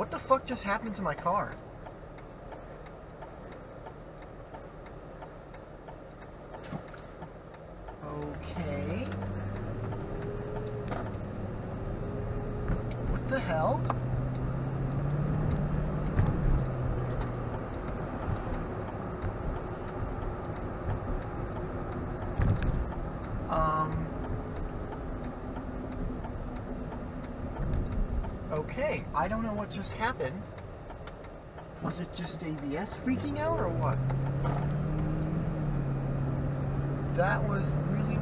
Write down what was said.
What the fuck just happened to my car? Okay. What the hell? Okay, I don't know what just happened. Was it just ABS freaking out or what? That was really